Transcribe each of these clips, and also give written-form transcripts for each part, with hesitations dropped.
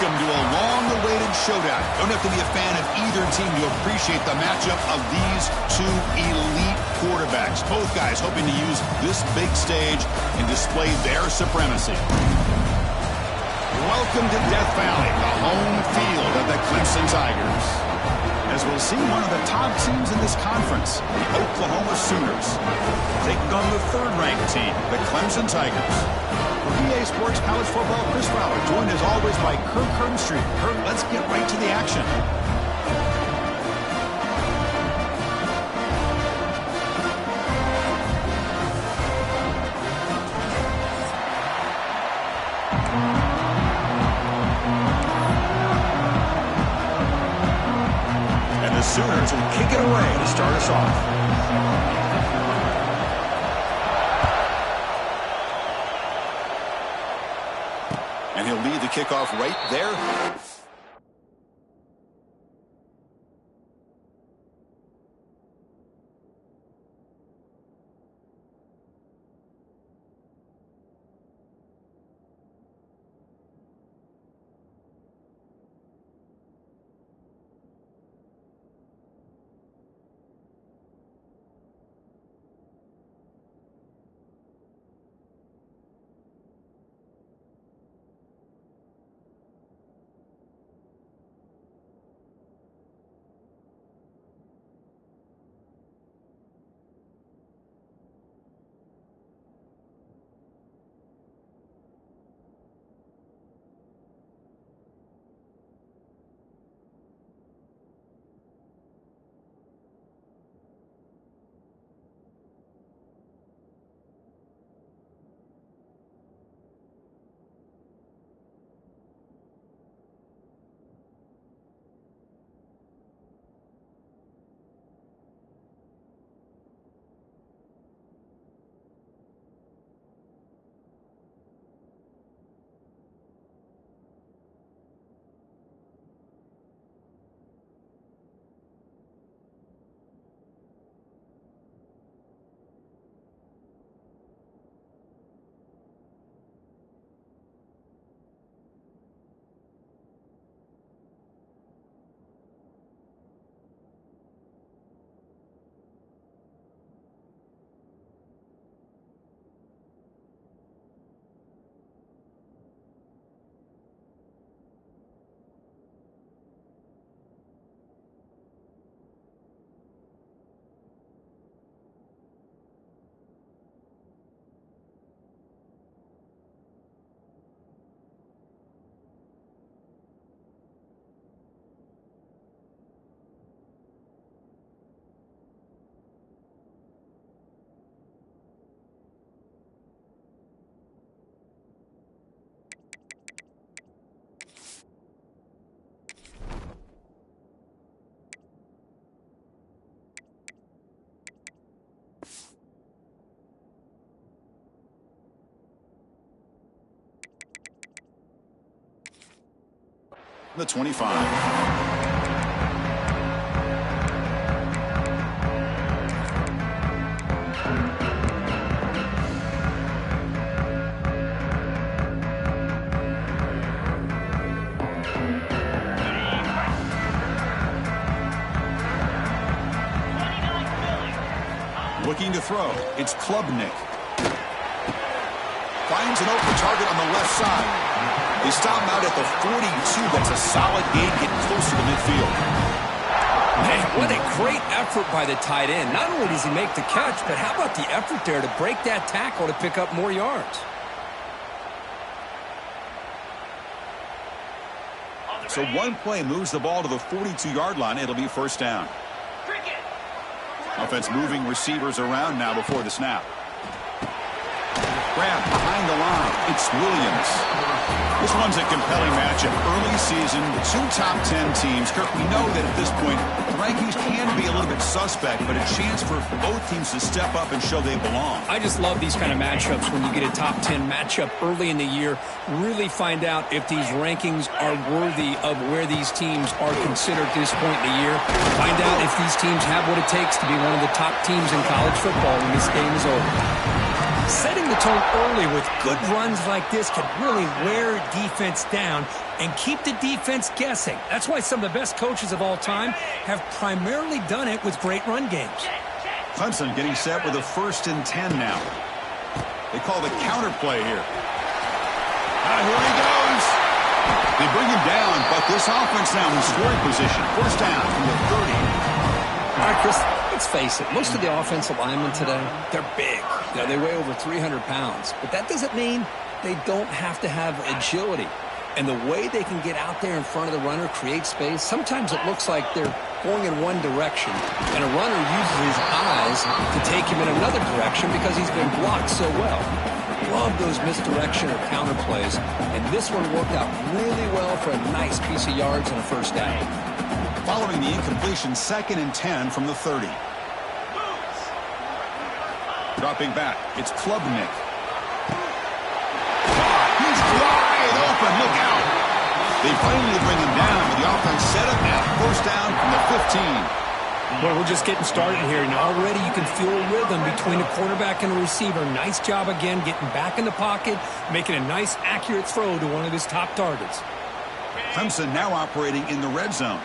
Welcome to a long-awaited showdown. Don't have to be a fan of either team to appreciate the matchup of these two elite quarterbacks. Both guys hoping to use this big stage and display their supremacy. Welcome to Death Valley, the home field of the Clemson Tigers. As we'll see, one of the top teams in this conference, the Oklahoma Sooners, taking on the third-ranked team, the Clemson Tigers. For PA Sports College Football, Chris Fowler, joined as always by Kirk Herbstreit. Kirk, let's get right to the action. And the Sooners will kick it away to start us off. And he'll lead the kickoff right there. The 25. Looking to throw. It's Klubnik. Finds an open target on the left side. They stop him out at the 42. That's a solid gain, getting closer to midfield. Man, what a great effort by the tight end. Not only does he make the catch, but how about the effort there to break that tackle to pick up more yards? So one play moves the ball to the 42-yard line. It'll be first down. Offense moving receivers around now before the snap. Grab behind the line. It's Williams. This one's a compelling matchup. Early season, two top 10 teams. Kirk, we know that at this point, the rankings can be a little bit suspect, but a chance for both teams to step up and show they belong. I just love these kind of matchups when you get a top 10 matchup early in the year. Really find out if these rankings are worthy of where these teams are considered at this point in the year. Find out if these teams have what it takes to be one of the top teams in college football when this game is over. Setting the tone early with good runs like this can really wear defense down and keep the defense guessing. That's why some of the best coaches of all time have primarily done it with great run games. Clemson getting set with a 1st and 10 now. They call the counter play here. Here he goes. They bring him down, but this offense now in scoring position. 1st down from the 30. All right, Chris, let's face it. Most of the offensive linemen today, they're big. They weigh over 300 pounds. But that doesn't mean they don't have to have agility. And the way they can get out there in front of the runner, create space, sometimes it looks like they're going in one direction, and a runner uses his eyes to take him in another direction because he's been blocked so well. Love those misdirection or counter plays, and this one worked out really well for a nice piece of yards and a 1st down. Following the incompletion, 2nd and 10 from the 30. Dropping back, it's Klubnik. He's wide open, look out. They finally bring him down with the offense set up now. 1st down from the 15. Well, we're just getting started here, and already you can feel a rhythm between the quarterback and the receiver. Nice job again getting back in the pocket, making a nice, accurate throw to one of his top targets. Clemson now operating in the red zone.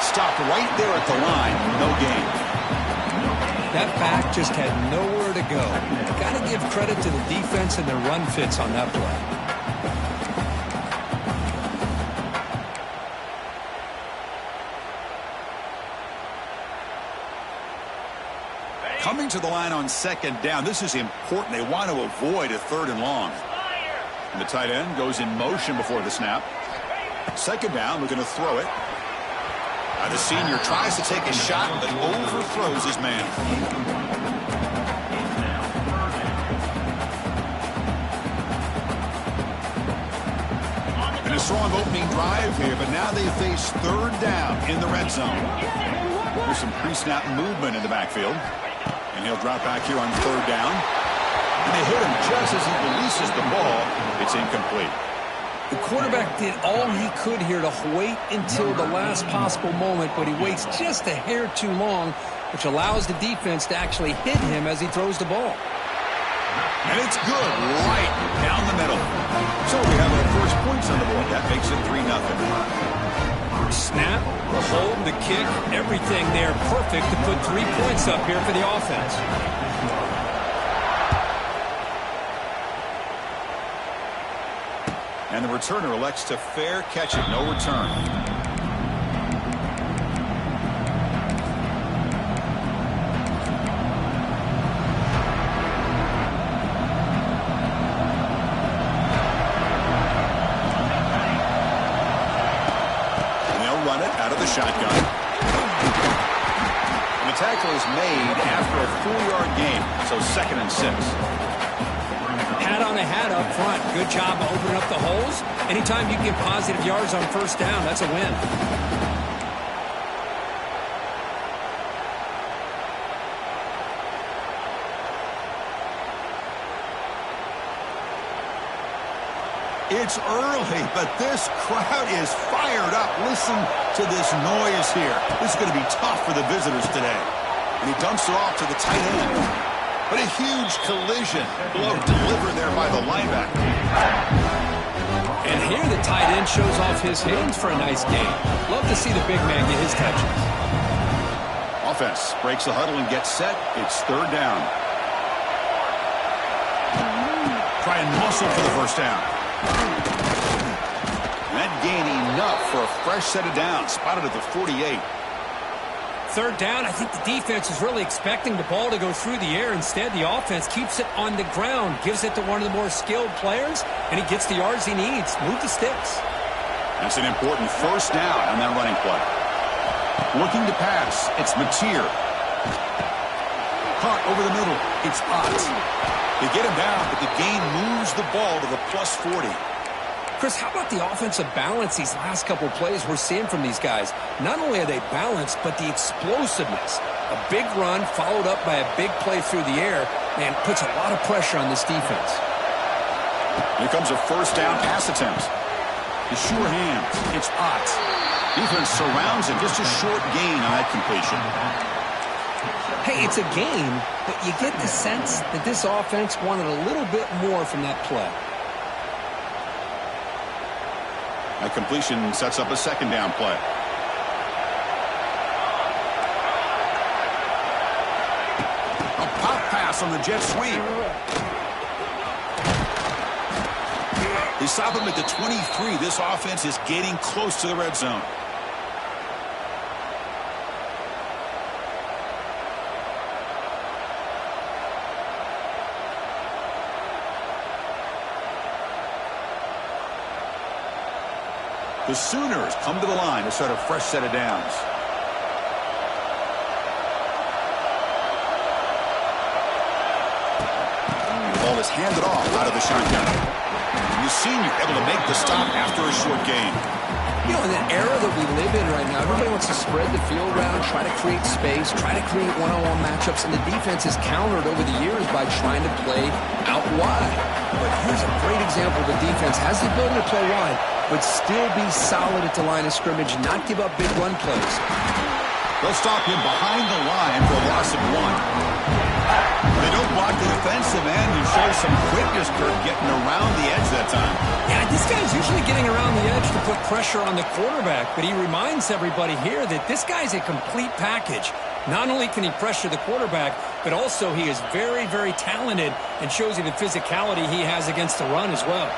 Stopped right there at the line. No gain. That back just had nowhere to go. Got to give credit to the defense and their run fits on that play. Coming to the line on 2nd down. This is important. They want to avoid a 3rd and long. And the tight end goes in motion before the snap. 2nd down, looking to throw it. The senior tries to take a shot, but overthrows his man. And a strong opening drive here, but now they face 3rd down in the red zone. There's some pre-snap movement in the backfield. And he'll drop back here on 3rd down. And they hit him just as he releases the ball. It's incomplete. The quarterback did all he could here to wait until the last possible moment, but he waits just a hair too long, which allows the defense to actually hit him as he throws the ball. And it's good right down the middle. So we have our first points on the board. That makes it 3-0. Snap, the hold, the kick, everything there perfect to put 3 points up here for the offense. And the returner elects to fair catch it. No return. And they'll run it out of the shotgun. And the tackle is made after a 4-yard gain. So 2nd and 6. Hat on a hat up front. Good job of opening up the holes. Anytime you get positive yards on 1st down, that's a win. It's early, but this crowd is fired up. Listen to this noise here. This is going to be tough for the visitors today. And he dumps it off to the tight end. But a huge collision blow delivered there by the linebacker. And here the tight end shows off his hands for a nice gain. Love to see the big man get his touches. Offense breaks the huddle and gets set. It's 3rd down. Try and muscle for the 1st down. That gain enough for a fresh set of downs. Spotted at the 48. 3rd down, I think the defense is really expecting the ball to go through the air. Instead, the offense keeps it on the ground, gives it to one of the more skilled players, and he gets the yards he needs. Move the sticks. That's an important 1st down on that running play. Looking to pass, it's Mateer. Caught over the middle, it's Ott. They get him down, but the gain moves the ball to the plus 40. Chris, how about the offensive balance these last couple of plays we're seeing from these guys? Not only are they balanced, but the explosiveness. A big run followed up by a big play through the air, and puts a lot of pressure on this defense. Here comes a 1st down pass attempt. The sure hands. It's Potts. Defense surrounds him. Just a short gain on that completion. Hey, it's a game, but you get the sense that this offense wanted a little bit more from that play. That completion sets up a second down play. A pop pass on the jet sweep. They stop him at the 23. This offense is getting close to the red zone. The Sooners come to the line to start a fresh set of downs. The ball is handed off out of the shotgun. The senior able to make the stop after a short gain. You know, in the era that we live in right now, everybody wants to spread the field around, try to create space, try to create one-on-one matchups, and the defense is countered over the years by trying to play out wide. But here's a great example of a defense has the ability to play wide, but still be solid at the line of scrimmage, not give up big run plays. They'll stop him behind the line for a loss of 1. They don't block the defensive end and show some quickness, Kirk, getting around the edge that time. Yeah, this guy's usually getting around the edge to put pressure on the quarterback, but he reminds everybody here that this guy's a complete package. Not only can he pressure the quarterback, but also he is very, very talented and shows you the physicality he has against the run as well.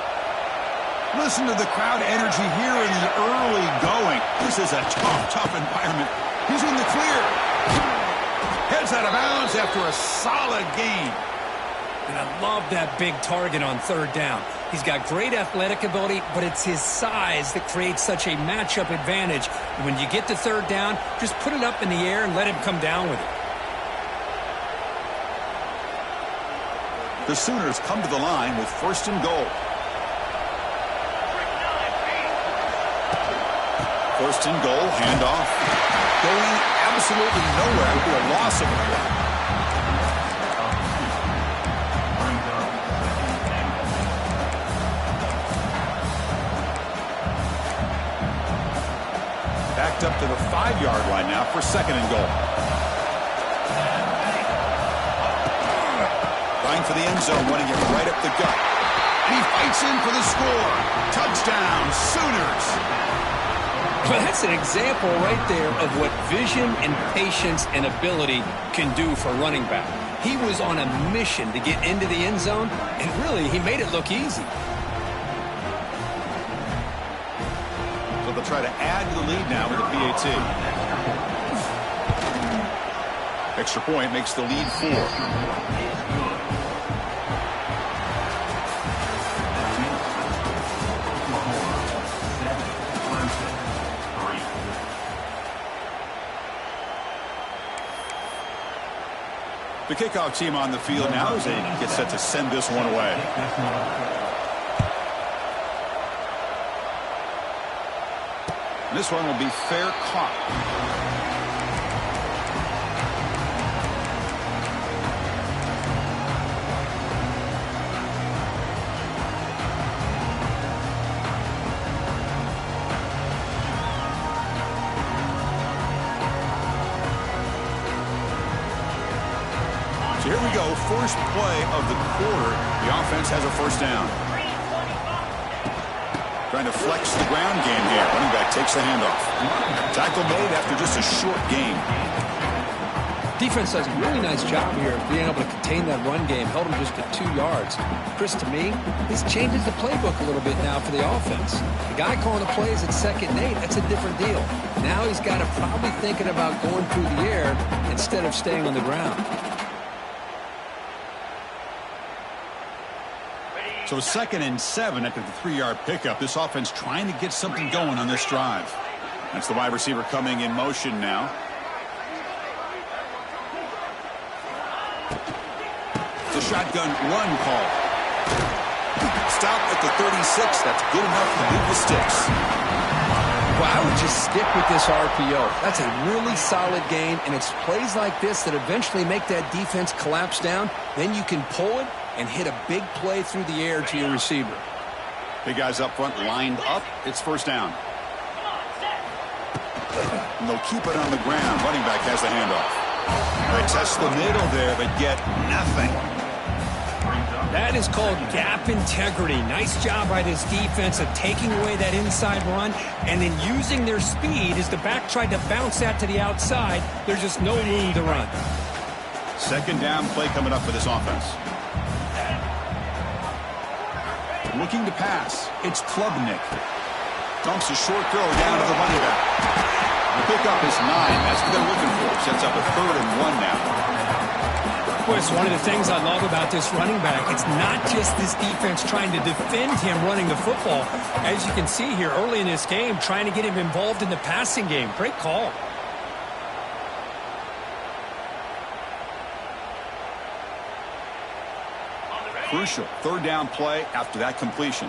Listen to the crowd energy here in the early going. This is a tough environment. He's in the clear. Heads out of bounds after a solid gain. And I love that big target on third down. He's got great athletic ability, but it's his size that creates such a matchup advantage. And when you get to third down, just put it up in the air and let him come down with it. The Sooners come to the line with first and goal. First and goal, handoff. Going absolutely nowhere after a loss of one. Backed up to the 5-yard line now for second and goal. Going for the end zone, running it right up the gut. And he fights in for the score. Touchdown, Sooners. Well, that's an example right there of what vision and patience and ability can do for a running back. He was on a mission to get into the end zone, and really, he made it look easy. So they'll try to add to the lead now with a PAT. Extra point makes the lead 4. The kickoff team on the field now as they get set to send this one away. This one will be fair caught. So here we go, first play of the quarter. The offense has a first down. Trying to flex the ground game here. Running back takes the handoff. Tackle made after just a short gain. Defense does a really nice job here of being able to contain that run game. Held him just at 2 yards. Chris, to me, this changes the playbook a little bit now for the offense. The guy calling the plays at 2nd and 8, that's a different deal. Now he's got to probably thinking about going through the air instead of staying on the ground. So 2nd and 7 after the 3-yard pickup. This offense trying to get something going on this drive. That's the wide receiver coming in motion now. The shotgun run call. Stop at the 36. That's good enough to move the sticks. Well, I would just stick with this RPO. That's a really solid game, and it's plays like this that eventually make that defense collapse down. Then you can pull it and hit a big play through the air to your receiver. Big guys up front lined up. It's first down. And they'll keep it on the ground. Running back has the handoff. They test the middle there, but get nothing. That is called gap integrity. Nice job by this defense of taking away that inside run and then using their speed as the back tried to bounce that to the outside. There's just no room to run. Second down play coming up for this offense. Looking to pass. It's Klubnik. Dumps a short throw down to the running back. The pickup is 9. That's what they're looking for. Sets up a 3rd and 1 now. Boy, it's one of the things I love about this running back. It's not just this defense trying to defend him running the football. As you can see here early in this game, trying to get him involved in the passing game. Great call. Crucial 3rd down play after that completion.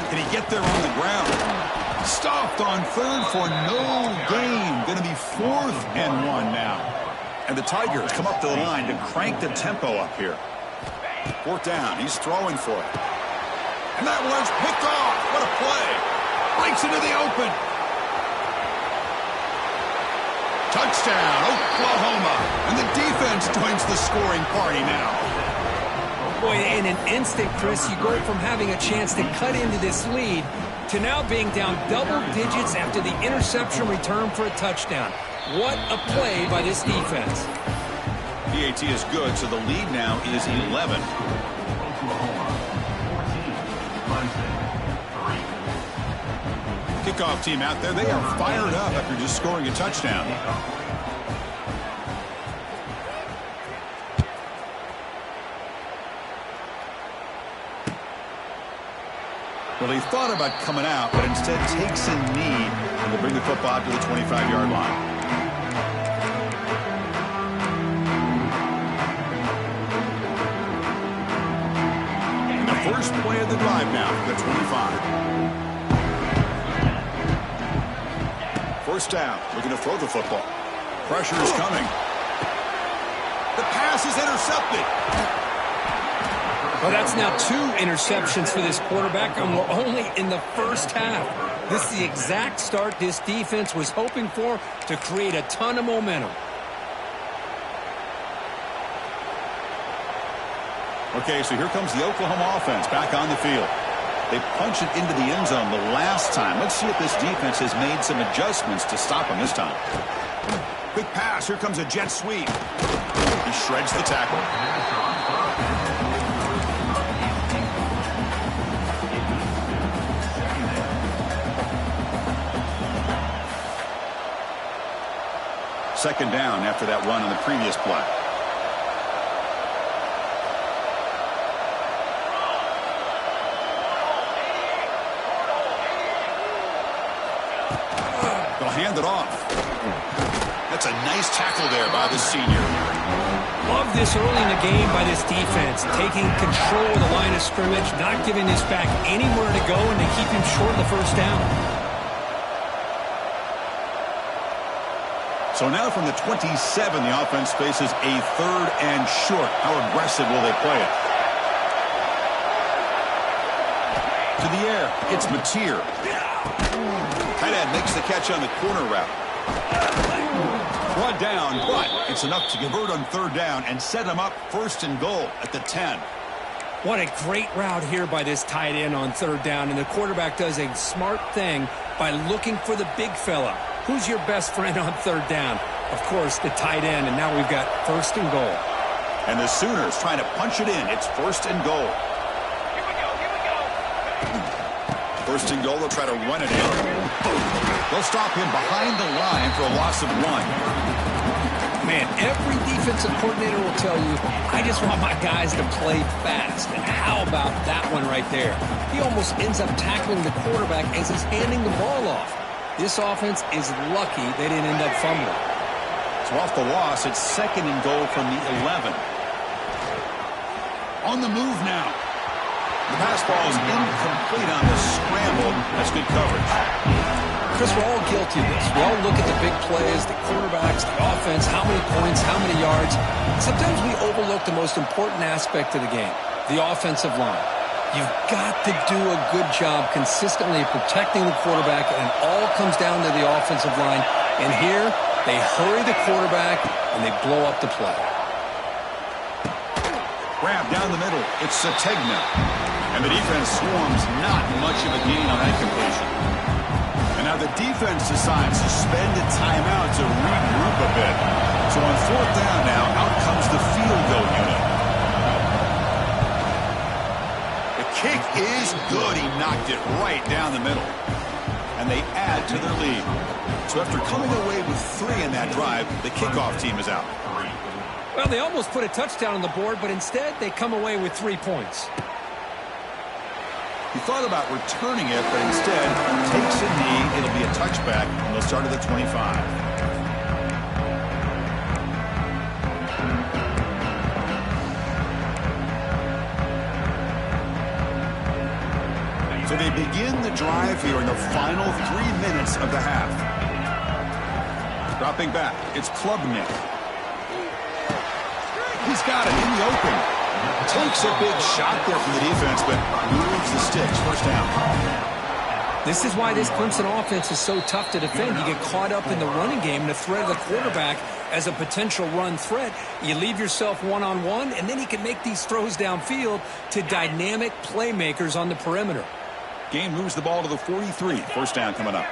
Can he get there on the ground? Stopped on 3rd for no gain. Going to be 4th and 1 now. And the Tigers come up to the line to crank the tempo up here. 4th down. He's throwing for it. And that one's picked off. What a play. Breaks into the open. Touchdown, Oklahoma. And the defense joins the scoring party now. Boy, in an instant, Chris, you go from having a chance to cut into this lead to now being down double digits after the interception return for a touchdown. What a play by this defense. PAT is good, so the lead now is 11. Kickoff team out there, they are fired up after just scoring a touchdown. Well, he thought about coming out, but instead takes a knee and will bring the football to the 25-yard line. And the first play of the drive now for the 25. First down, looking to throw the football. Pressure is coming. The pass is intercepted. Well, that's now 2 interceptions for this quarterback, and we're only in the first half. This is the exact start this defense was hoping for to create a ton of momentum. Okay, so here comes the Oklahoma offense back on the field. They punch it into the end zone the last time. Let's see if this defense has made some adjustments to stop them this time. Quick pass. Here comes a jet sweep. He shreds the tackle. Second down after that run on the previous play. They'll hand it off. That's a nice tackle there by the senior. Love this early in the game by this defense, taking control of the line of scrimmage, not giving this back anywhere to go, and to keep him short of the first down. So now from the 27, the offense faces a 3rd and short. How aggressive will they play it? To the air, it's Mateer. Tight end makes the catch on the corner route. Brought down, but it's enough to convert on 3rd down and set them up 1st and goal at the 10. What a great route here by this tight end on 3rd down, and the quarterback does a smart thing by looking for the big fella. Who's your best friend on 3rd down? Of course, the tight end, and now we've got 1st and goal. And the Sooners trying to punch it in. It's 1st and goal. Here we go. 1st and goal, they'll try to run it in. They'll stop him behind the line for a loss of 1. Man, every defensive coordinator will tell you, I just want my guys to play fast. And how about that one right there? He almost ends up tackling the quarterback as he's handing the ball off. This offense is lucky they didn't end up fumbling. So off the loss, it's 2nd and goal from the 11. On the move now. The pass ball is incomplete on the scramble. That's good coverage. Chris, we're all guilty of this. We all look at the big plays, the quarterbacks, the offense, how many points, how many yards. Sometimes we overlook the most important aspect of the game, the offensive line. You've got to do a good job consistently protecting the quarterback, and it all comes down to the offensive line. And here, they hurry the quarterback, and they blow up the play. Grab down the middle. It's Sategna. And the defense swarms, not much of a gain on that completion. And now the defense decides to spend a timeout to regroup a bit. So on fourth down now, out comes the field goal unit. The kick is good. He knocked it right down the middle. And they add to their lead. So after coming away with 3 in that drive, the kickoff team is out. Well, they almost put a touchdown on the board, but instead they come away with 3 points. He thought about returning it, but instead takes a knee. It'll be a touchback, and they'll start at the 25. So they begin the drive here in the final 3 minutes of the half. Dropping back, it's Klubnik. He's got it in the open. Takes a big shot there from the defense, but moves the sticks. First down. This is why this Clemson offense is so tough to defend. You get caught up in the running game and the threat of the quarterback as a potential run threat. You leave yourself one-on-one, and then he can make these throws downfield to dynamic playmakers on the perimeter. Game moves the ball to the 43. First down coming up.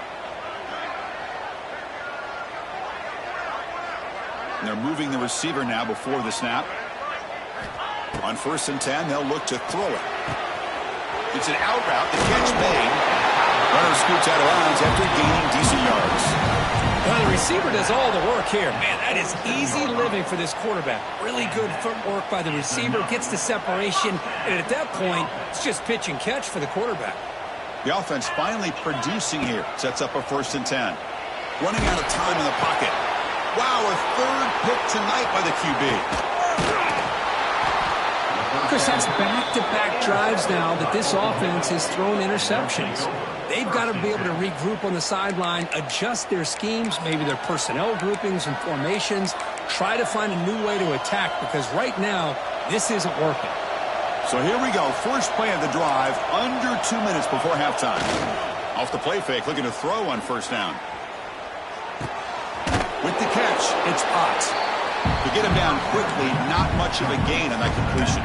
And they're moving the receiver now before the snap. On 1st and 10, they'll look to throw it. It's an out route. The catch made. Runner scoots out of bounds after gaining decent yards. Well, the receiver does all the work here. Man, that is easy living for this quarterback. Really good footwork by the receiver. Gets the separation. And at that point, it's just pitch and catch for the quarterback. The offense finally producing here. Sets up a 1st and 10. Running out of time in the pocket. Wow, a 3rd pick tonight by the QB. Chris, that's back-to-back drives now that this offense has thrown interceptions. They've got to be able to regroup on the sideline, adjust their schemes, maybe their personnel groupings and formations, try to find a new way to attack, because right now, this isn't working. So here we go. First play of the drive, under 2 minutes before halftime. Off the play fake, looking to throw on 1st down. With the catch, it's Ott. To get him down quickly, not much of a gain on that completion.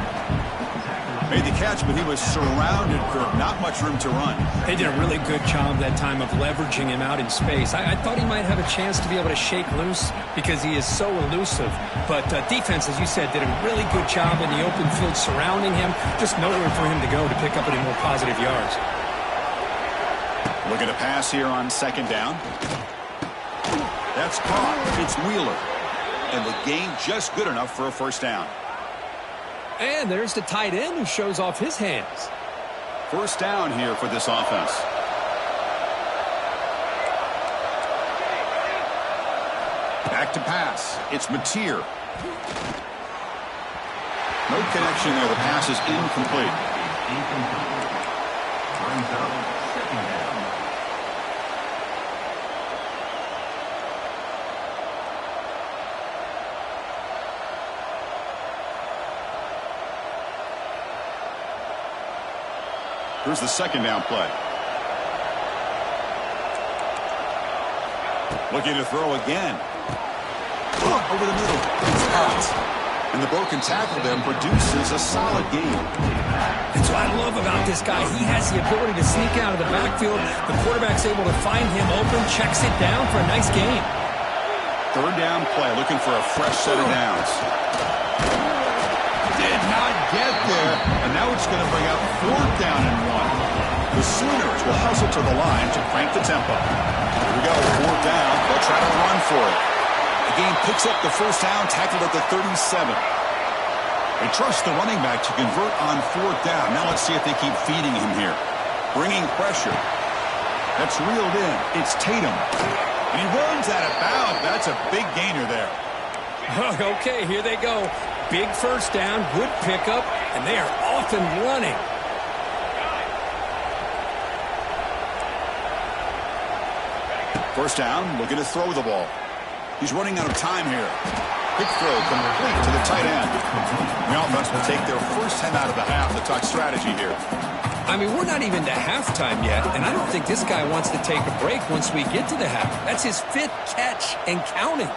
Made the catch, but he was surrounded for not much room to run. They did a really good job that time of leveraging him out in space. I thought he might have a chance to be able to shake loose because he is so elusive. But defense, as you said, did a really good job in the open field surrounding him. Just nowhere for him to go to pick up any more positive yards. Looking to pass here on 2nd down. That's caught. It's Wheeler. And the gain just good enough for a 1st down. And there's the tight end who shows off his hands. 1st down here for this offense. Back to pass. It's Mateer. No connection there. The pass is incomplete. Brings up 2nd down. Here's the 2nd down play. Looking to throw again. Over the middle. It's out. And the broken tackle there produces a solid gain. That's what I love about this guy. He has the ability to sneak out of the backfield. The quarterback's able to find him open, checks it down for a nice gain. 3rd down play, looking for a fresh set of downs. Did not get there, and now it's going to bring out 4th down and 1. The Sooners will hustle to the line to crank the tempo. Here we go, 4th down. They'll try to run for it. The game picks up the 1st down, tackled at the 37. They trust the running back to convert on 4th down. Now let's see if they keep feeding him here. Bringing pressure. That's reeled in. It's Tatum. And he runs out of bounds. That's a big gainer there. Okay, here they go. Big 1st down, good pickup, and they are off and running. First down, looking to throw the ball. He's running out of time here. Quick throw complete to the tight end. The offense will take their first 10 out of the half to talk strategy here. I mean, we're not even to halftime yet, and I don't think this guy wants to take a break once we get to the half. That's his 5th catch and counting.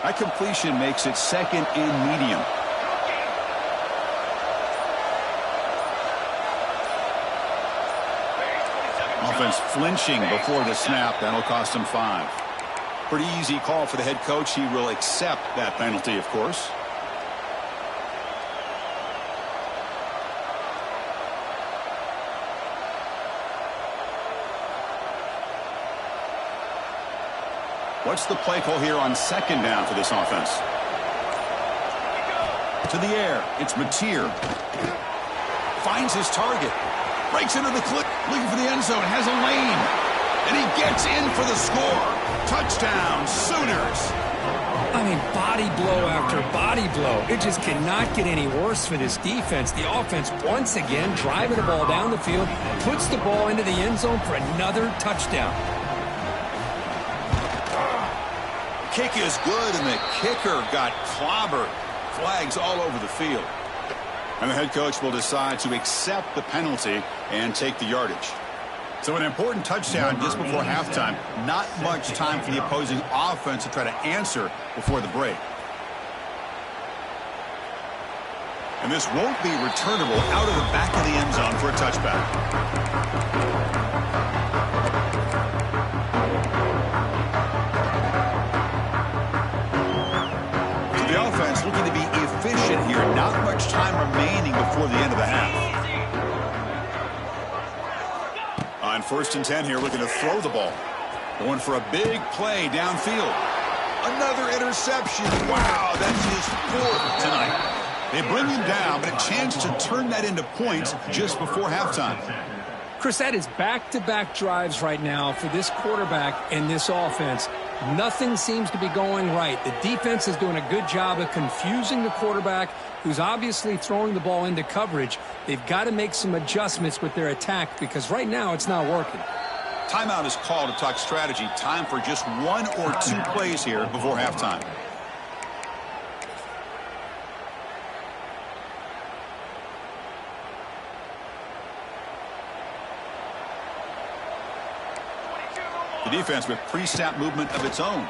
That completion makes it second and medium. Offense flinching before the snap. That'll cost him 5. Pretty easy call for the head coach. He will accept that penalty, of course. What's the play call here on second down for this offense? To the air. It's Mateer. Finds his target. Breaks into the clip. Looking for the end zone. Has a lane. And he gets in for the score. Touchdown, Sooners. I mean, body blow after body blow. It just cannot get any worse for this defense. The offense, once again, driving the ball down the field, puts the ball into the end zone for another touchdown. Kick is good, and the kicker got clobbered. Flags all over the field. And the head coach will decide to accept the penalty and take the yardage. So an important touchdown just before halftime. Not much time for the opposing offense to try to answer before the break. And this won't be returnable out of the back of the end zone for a touchback. Looking to be efficient here. Not much time remaining before the end of the half. On 1st and 10 here, looking to throw the ball. Going for a big play downfield. Another interception. Wow, that's his 4th tonight. They bring him down, but a chance to turn that into points just before halftime. Chris, that is back-to-back drives right now for this quarterback and this offense. Nothing seems to be going right. The defense is doing a good job of confusing the quarterback, who's obviously throwing the ball into coverage. They've got to make some adjustments with their attack because right now it's not working. Timeout is called to talk strategy. Time for just 1 or 2 plays here before halftime. The defense with pre-snap movement of its own.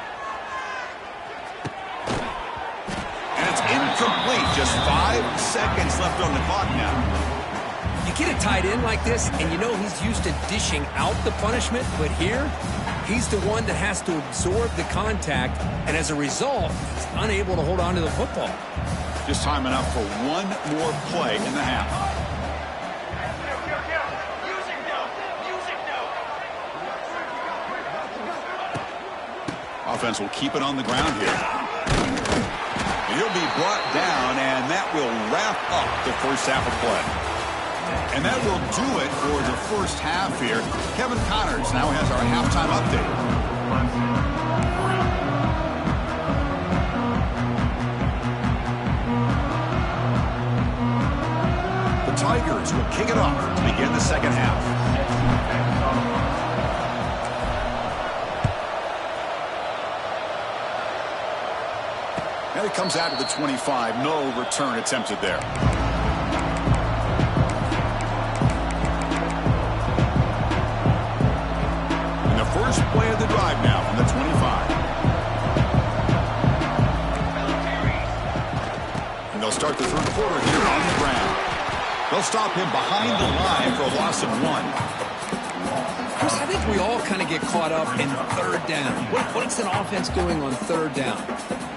And it's incomplete. Just 5 seconds left on the clock now. You get a tight end like this, and you know he's used to dishing out the punishment, but here, he's the one that has to absorb the contact, and as a result, he's unable to hold on to the football. Just time enough for 1 more play in the half. Offense will keep it on the ground here. He'll be brought down, and that will wrap up the first half of play. And that will do it for the first half here. Kevin Connors now has our halftime update. The Tigers will kick it off to begin the second half. And it comes out to the 25. No return attempted there. And the first play of the drive now from the 25. And they'll start the 3rd quarter here on the ground. They'll stop him behind the line for a loss of 1. Chris, I think we all kind of get caught up in 3rd down. What's an offense doing on 3rd down?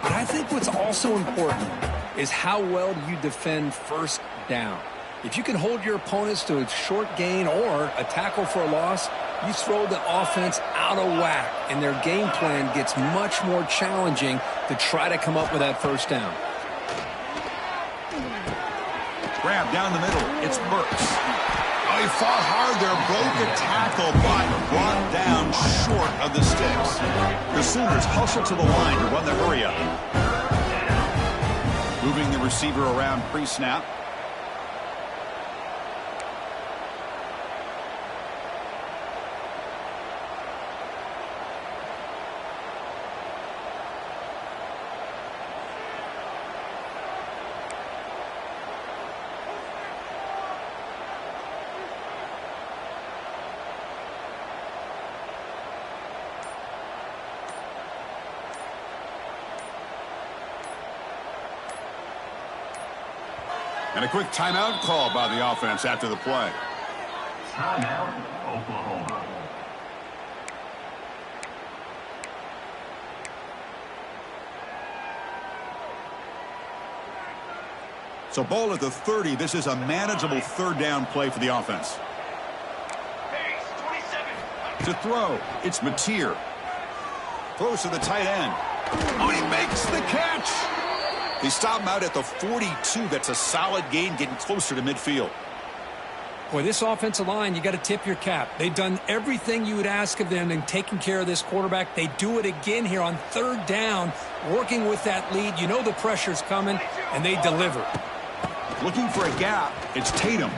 But I think what's also important is how well do you defend 1st down. If you can hold your opponents to a short gain or a tackle for a loss, you throw the offense out of whack, and their game plan gets much more challenging to try to come up with that 1st down. Grab down the middle. It's Burks. Oh, he fought hard there, broke a tackle, but brought down short of the sticks. The Sooners hustle to the line to run the hurry up. Moving the receiver around pre-snap. And a quick timeout call by the offense after the play. Timeout, Oklahoma. So ball at the 30. This is a manageable third down play for the offense. To throw, it's Mateer. Throws to the tight end. Oh, he makes the catch. They stop him out at the 42. That's a solid gain, getting closer to midfield. Boy, this offensive line, you got to tip your cap. They've done everything you would ask of them in taking care of this quarterback. They do it again here on third down, working with that lead. You know the pressure's coming, and they deliver. Looking for a gap. It's Tatum.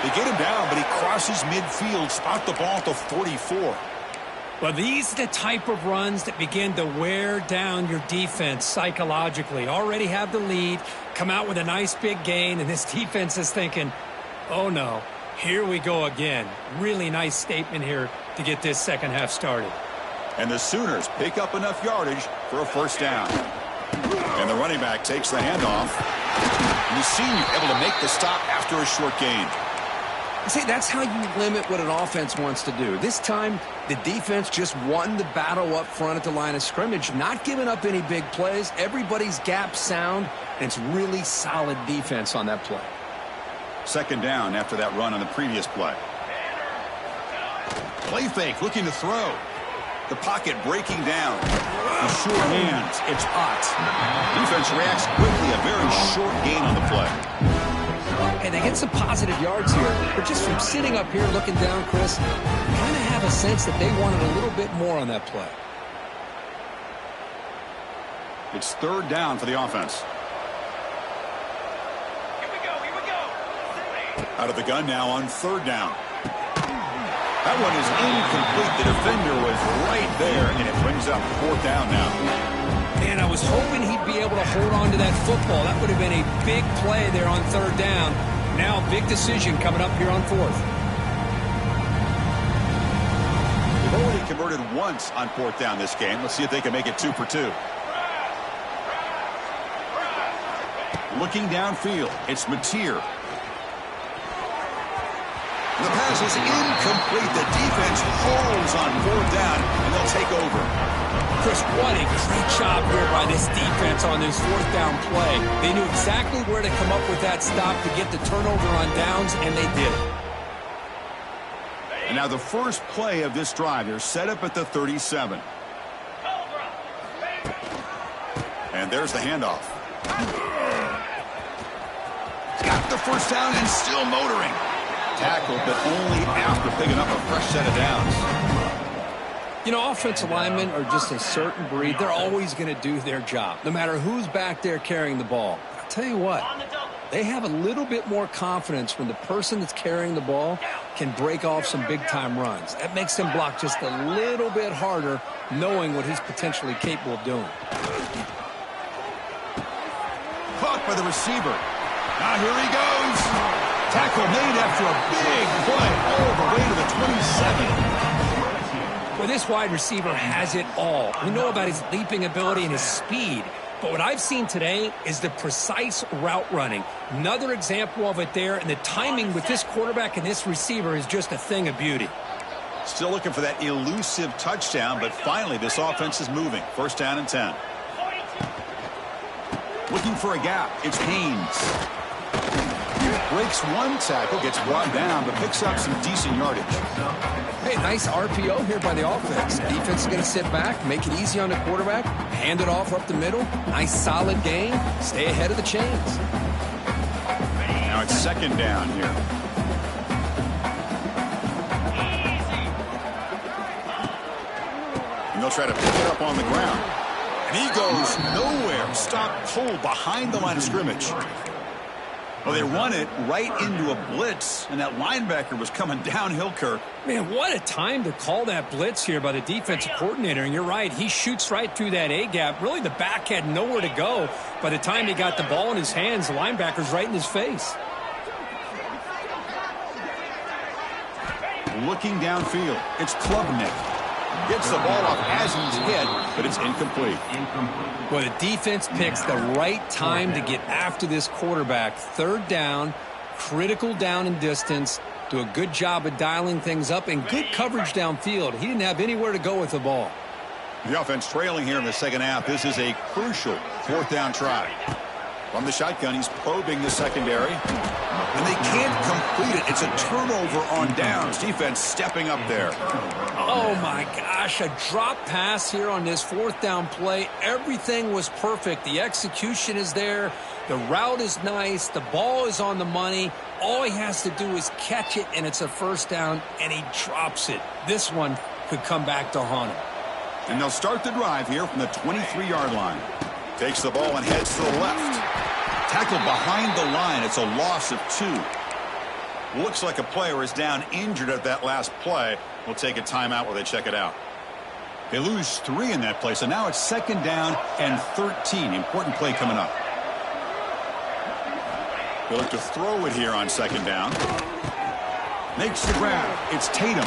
They get him down, but he crosses midfield, spot the ball at the 44. Well, these are the type of runs that begin to wear down your defense psychologically. Already have the lead, come out with a nice big gain, and this defense is thinking, oh no, here we go again. Really nice statement here to get this second half started. And the Sooners pick up enough yardage for a first down. And the running back takes the handoff. And the senior able to make the stop after a short gain. See, that's how you limit what an offense wants to do. This time, the defense just won the battle up front at the line of scrimmage, not giving up any big plays. Everybody's gap sound, and it's really solid defense on that play. Second down after that run on the previous play. Play fake, looking to throw. The pocket breaking down. The short hands, it's hot. Defense reacts quickly, a very short gain on the play. And they get some positive yards here, but just from sitting up here looking down, Chris, you kind of have a sense that they wanted a little bit more on that play. It's third down for the offense. Here we go. Out of the gun now on third down. That one is incomplete. The defender was right there, and it brings up fourth down now. Man, I was hoping he'd be able to hold on to that football. That would have been a big play there on third down. Now, big decision coming up here on fourth. They've already converted once on fourth down this game. Let's see if they can make it 2 for 2. Looking downfield, it's Mateer. The pass is incomplete. The defense holds on fourth down, and they'll take over. Chris, what a great job here by this defense on this fourth down play. They knew exactly where to come up with that stop to get the turnover on downs, and they did it. And now the first play of this drive, they're set up at the 37. And there's the handoff. Got the first down and still motoring. Tackled, but only after picking up a fresh set of downs. You know, offensive linemen are just a certain breed. They're always going to do their job, no matter who's back there carrying the ball. I'll tell you what, they have a little bit more confidence when the person that's carrying the ball can break off some big-time runs. That makes them block just a little bit harder, knowing what he's potentially capable of doing. Caught by the receiver. Now here he goes. Tackle made after a big play all the way to the 27. Well, this wide receiver has it all. We know about his leaping ability and his speed. But what I've seen today is the precise route running. Another example of it there, and the timing with this quarterback and this receiver is just a thing of beauty. Still looking for that elusive touchdown, but finally this offense is moving. First down and 10. Looking for a gap. It's Haynes. Breaks one tackle, gets brought down, but picks up some decent yardage. Hey, nice RPO here by the offense. Defense is going to sit back, make it easy on the quarterback, hand it off up the middle. Nice solid gain. Stay ahead of the chains. Now it's second down here. And they'll try to pick it up on the ground. And he goes nowhere. Stop pulled behind the line of scrimmage. Well, they run it right into a blitz, and that linebacker was coming downhill, Kirk. Man, what a time to call that blitz here by the defensive coordinator. And you're right, he shoots right through that A-gap. Really, the back had nowhere to go. By the time he got the ball in his hands, the linebacker's right in his face. Looking downfield, it's Klubnik. Gets the ball off as he's hit, but it's incomplete. Well, the defense picks the right time to get after this quarterback. Third down, critical down and distance. Do a good job of dialing things up and good coverage downfield. He didn't have anywhere to go with the ball. The offense trailing here in the second half. This is a crucial fourth down try. From the shotgun, he's probing the secondary. And they can't complete it. It's a turnover on downs. Defense stepping up there. Oh, my gosh. A drop pass here on this fourth down play. Everything was perfect. The execution is there. The route is nice. The ball is on the money. All he has to do is catch it, and it's a first down, and he drops it. This one could come back to haunt him. And they'll start the drive here from the 23-yard line. Takes the ball and heads to the left. Tackled behind the line. It's a loss of 2. Looks like a player is down injured at that last play. We'll take a timeout while they check it out. They lose 3 in that play, so now it's second down and 13. Important play coming up. They look to throw it here on second down. Makes the grab. It's Tatum.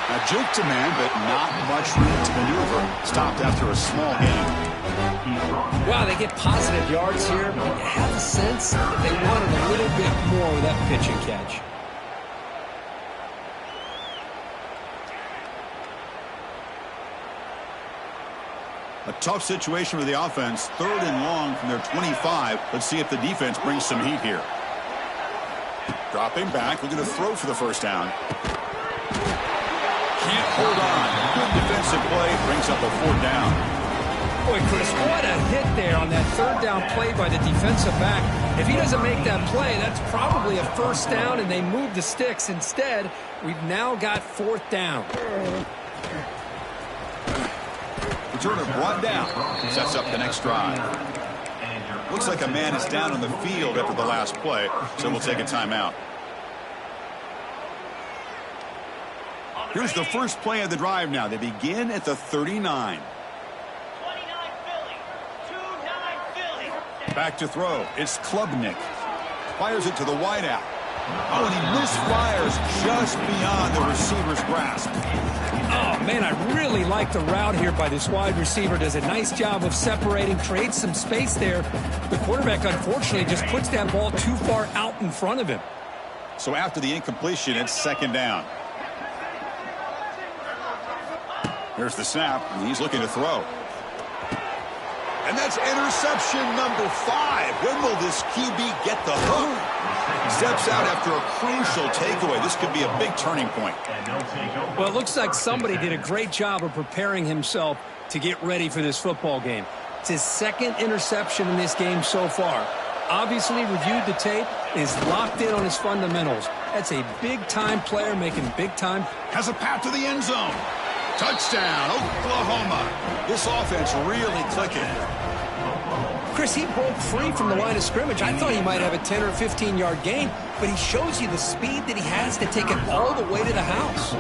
A juke to man, but not much room to maneuver. Stopped after a small gain. Wow, they get positive yards here, but you have a sense that they wanted a little bit more with that pitch and catch. A tough situation for the offense. Third and long from their 25. Let's see if the defense brings some heat here. Dropping back, looking to throw for the first down. Can't hold on. Good defensive play, brings up a fourth down. Boy, Chris, what a hit there on that third down play by the defensive back. If he doesn't make that play, that's probably a first down, and they move the sticks. Instead, we've now got fourth down. Returner brought down. Sets up the next drive. Looks like a man is down on the field after the last play, so we'll take a timeout. Here's the first play of the drive now. They begin at the 39. Back to throw. It's Klubnik. Fires it to the wideout. Oh, and he misfires just beyond the receiver's grasp. Oh, man, I really like the route here by this wide receiver. Does a nice job of separating, creates some space there. The quarterback, unfortunately, just puts that ball too far out in front of him. So after the incompletion, it's second down. Here's the snap, and he's looking to throw. And that's interception number 5. When will this QB get the hook? Steps out after a crucial takeaway. This could be a big turning point. Well, it looks like somebody did a great job of preparing himself to get ready for this football game. It's his second interception in this game so far. Obviously reviewed the tape, is locked in on his fundamentals. That's a big-time player making big-time. Has a path to the end zone. Touchdown, Oklahoma. This offense really clicking. Chris, he broke free from the line of scrimmage. I thought he might have a 10 or 15-yard gain, but he shows you the speed that he has to take it all the way to the house.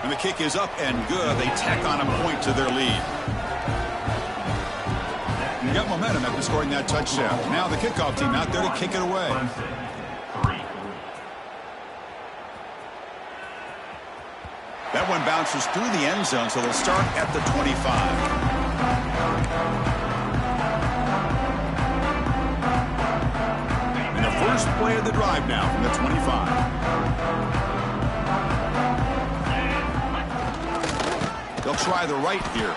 And the kick is up and good. They tack on a point to their lead. Got momentum after scoring that touchdown. Now the kickoff team out there to kick it away. That one bounces through the end zone, so they'll start at the 25. And the first play of the drive now from the 25. They'll try the right here.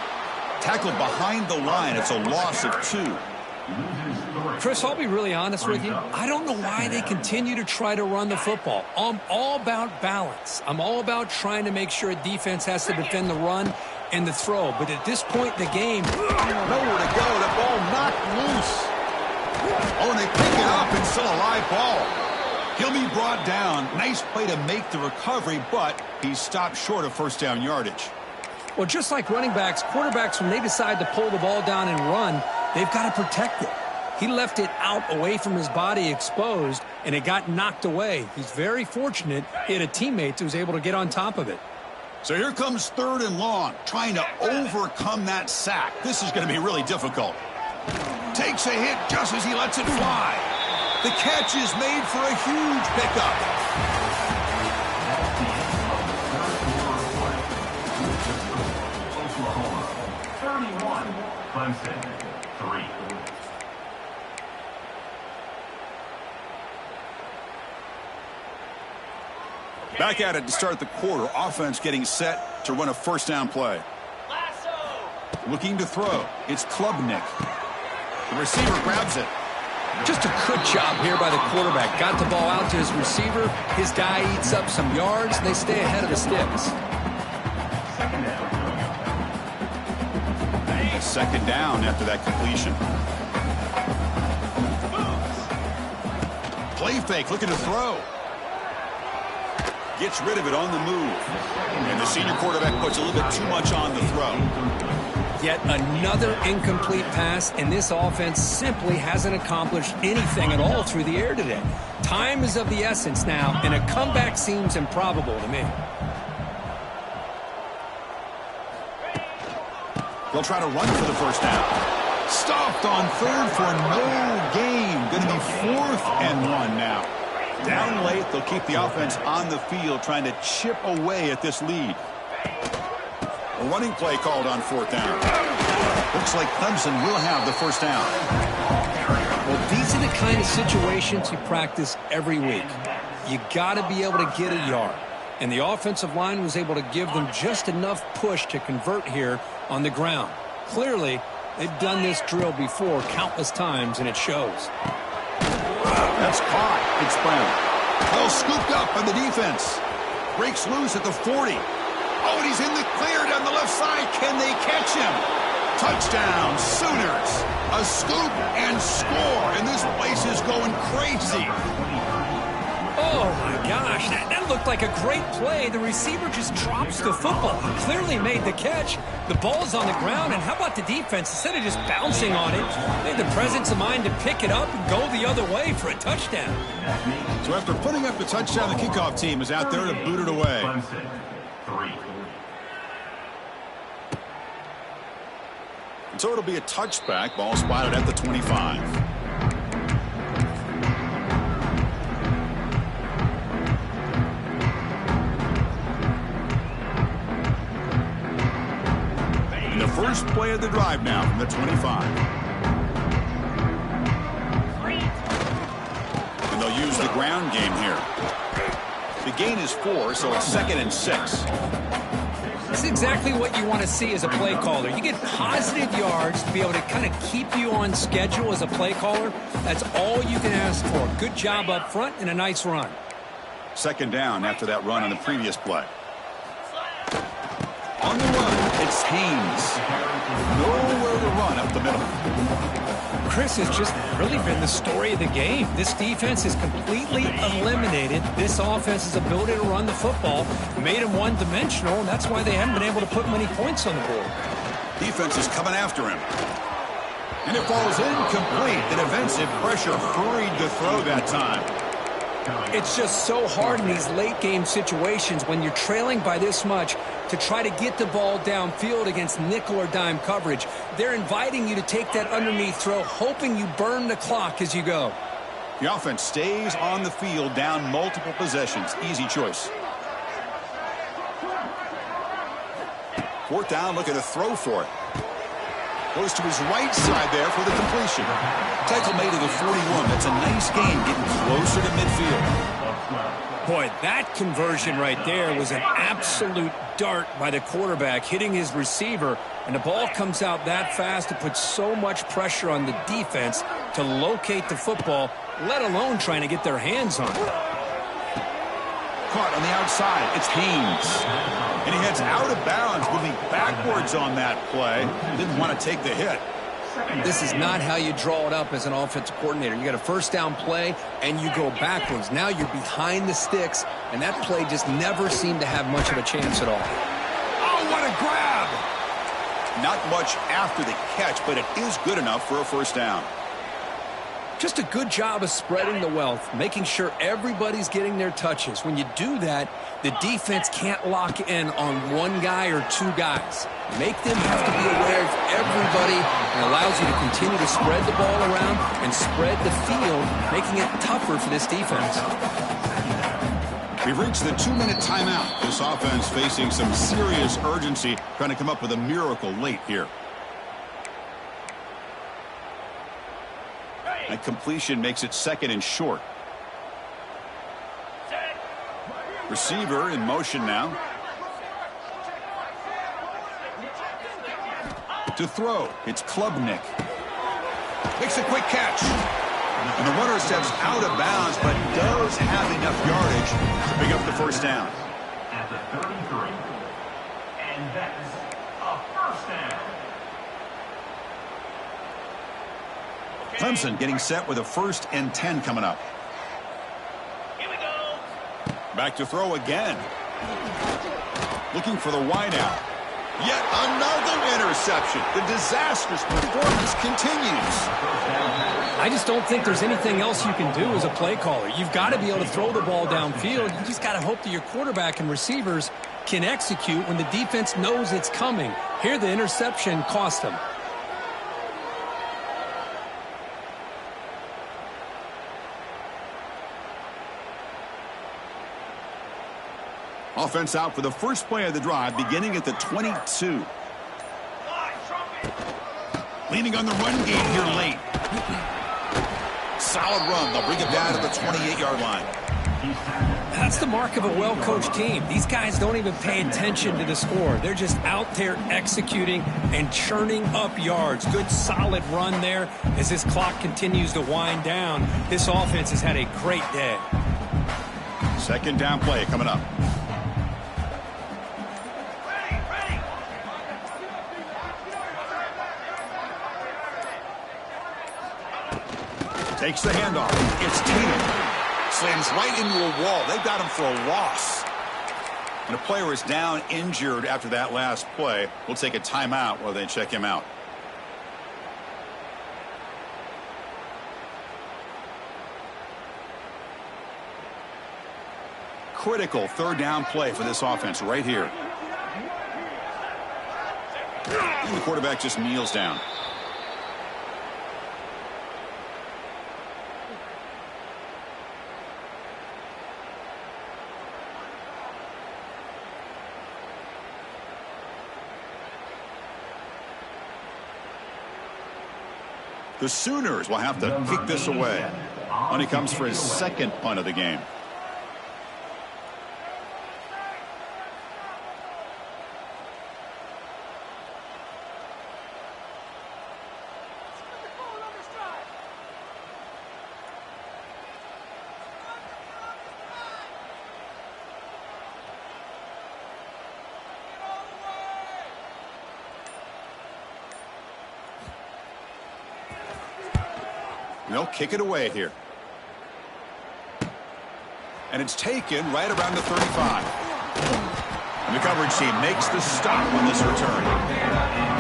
Tackled behind the line. It's a loss of 2. Chris, I'll be really honest with you. I don't know why they continue to try to run the football. I'm all about balance. I'm all about trying to make sure a defense has to defend the run and the throw. But at this point in the game, nowhere to go. The ball knocked loose. Oh, and they pick it up and still a live ball. He'll be brought down. Nice play to make the recovery, but he's stopped short of first down yardage. Well, just like running backs, quarterbacks, when they decide to pull the ball down and run, they've got to protect it. He left it out away from his body exposed, and it got knocked away. He's very fortunate he had a teammate who was able to get on top of it. So here comes third and long, trying to overcome that sack. This is going to be really difficult. Takes a hit just as he lets it fly. The catch is made for a huge pickup. Clemson, 3. Back at it to start the quarter. Offense getting set to run a first down play. Looking to throw. It's Klubnik. The receiver grabs it. Just a good job here by the quarterback. Got the ball out to his receiver. His guy eats up some yards. They stay ahead of the sticks. Second down after that completion. Play fake, looking to throw. Gets rid of it on the move. And the senior quarterback puts a little bit too much on the throw. Yet another incomplete pass, and this offense simply hasn't accomplished anything at all through the air today. Time is of the essence now, and a comeback seems improbable to me. They'll try to run for the first down. Stopped on third for no gain. Going to be 4th and 1 now. Down late, they'll keep the offense on the field trying to chip away at this lead. A running play called on 4th down. Looks like Clemson will have the first down. Well, these are the kind of situations you practice every week. You got to be able to get a yard. And the offensive line was able to give them just enough push to convert here on the ground. Clearly, they've done this drill before countless times, and it shows. That's caught. It's Brown. Well scooped up by the defense. Breaks loose at the 40. Oh, and he's in the clear down the left side. Can they catch him? Touchdown, Sooners. A scoop and score. And this place is going crazy. Oh, my gosh. That looked like a great play. The receiver just drops the football. He clearly made the catch. The ball's on the ground, and how about the defense? Instead of just bouncing on it, they had the presence of mind to pick it up and go the other way for a touchdown. So after putting up the touchdown, the kickoff team is out there to boot it away. Clemson, 3. And so it'll be a touchback. Ball spotted at the 25. First play of the drive now from the 25. And they'll use the ground game here. The gain is 4, so it's 2nd and 6. This is exactly what you want to see as a play caller. You get positive yards to be able to kind of keep you on schedule as a play caller. That's all you can ask for. Good job up front and a nice run. 2nd down after that run on the previous play. On the run, it's Haynes. Nowhere to run up the middle. Chris has just really been the story of the game. This defense has completely eliminated this offense's ability to run the football, made them one-dimensional, and that's why they haven't been able to put many points on the board. Defense is coming after him. And it falls incomplete. The defensive pressure hurried to throw that time. It's just so hard in these late-game situations when you're trailing by this much to try to get the ball downfield against nickel or dime coverage. They're inviting you to take that underneath throw, hoping you burn the clock as you go. The offense stays on the field down multiple possessions. Easy choice. 4th down, looking to throw for it. Goes to his right side there for the completion. Tackle made to the 41. That's a nice gain, getting closer to midfield. Boy, that conversion right there was an absolute dart by the quarterback, hitting his receiver, and the ball comes out that fast to put so much pressure on the defense to locate the football, let alone trying to get their hands on it. Caught on the outside. It's Haynes. And he heads out of bounds, moving backwards on that play. Didn't want to take the hit. This is not how you draw it up as an offensive coordinator. You got a first down play, and you go backwards. Now you're behind the sticks, and that play just never seemed to have much of a chance at all. Oh, what a grab! Not much after the catch, but it is good enough for a first down. Just a good job of spreading the wealth, making sure everybody's getting their touches. When you do that, the defense can't lock in on one guy or two guys. Make them have to be aware of everybody, and allows you to continue to spread the ball around and spread the field, making it tougher for this defense. We've reached the 2-minute timeout. This offense facing some serious urgency, trying to come up with a miracle late here. That completion makes it 2nd and short. Receiver in motion now. To throw, it's Klubnik. Makes a quick catch. And the runner steps out of bounds, but does have enough yardage to pick up the first down. At the 33. And that's a first down. Clemson getting set with a 1st and 10 coming up. Here we go. Back to throw again. Looking for the wideout. Yet another interception. The disastrous performance continues. I just don't think there's anything else you can do as a play caller. You've got to be able to throw the ball downfield. You just got to hope that your quarterback and receivers can execute when the defense knows it's coming. Here, the interception cost them. Offense out for the first play of the drive, beginning at the 22. Leaning on the run game here late. Solid run. They'll bring it down to the 28-yard line. That's the mark of a well-coached team. These guys don't even pay attention to the score. They're just out there executing and churning up yards. Good, solid run there. As this clock continues to wind down, this offense has had a great day. 2nd down play coming up. Takes the handoff. It's Tatum. Slams right into a wall. They've got him for a loss. And a player is down injured after that last play. We'll take a timeout while they check him out. Critical 3rd down play for this offense right here. And the quarterback just kneels down. The Sooners will have to kick this away. And he comes for his 2nd punt of the game. They'll kick it away here. And it's taken right around the 35. And the coverage team makes the stop on this return.